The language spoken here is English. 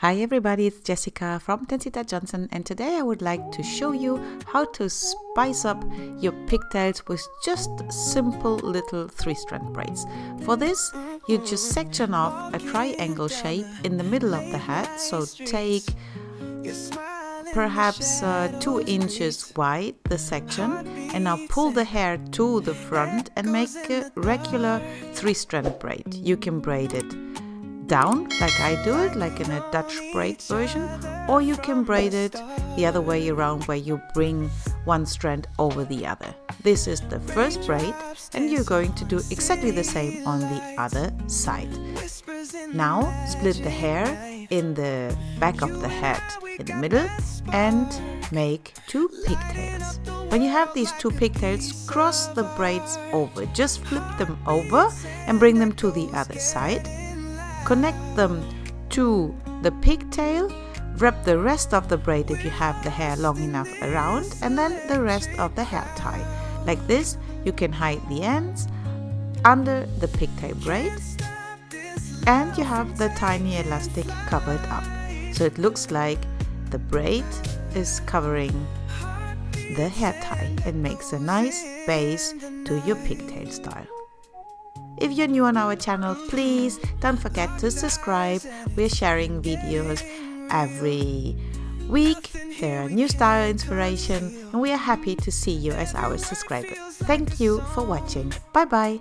Hi everybody, it's Jessica from Trencita Johnson, and today I would like to show you how to spice up your pigtails with just simple little 3-strand braids. For this, you just section off a triangle shape in the middle of the head, so take perhaps 2 inches wide the section, and now pull the hair to the front and make a regular 3-strand braid. You can braid it down like I do it, like in a Dutch braid version, or you can braid it the other way around where you bring one strand over the other. This is the first braid, and you're going to do exactly the same on the other side. Now split the hair in the back of the head in the middle and make 2 pigtails. When you have these 2 pigtails, cross the braids over. Just flip them over and bring them to the other side. Connect them to the pigtail, wrap the rest of the braid if you have the hair long enough around, and then the rest of the hair tie. Like this, you can hide the ends under the pigtail braid, and you have the tiny elastic covered up. So it looks like the braid is covering the hair tie and makes a nice base to your pigtail style. If you're new on our channel, please don't forget to subscribe. We're sharing videos every week. There are new style inspiration, and we are happy to see you as our subscriber. Thank you for watching. Bye bye.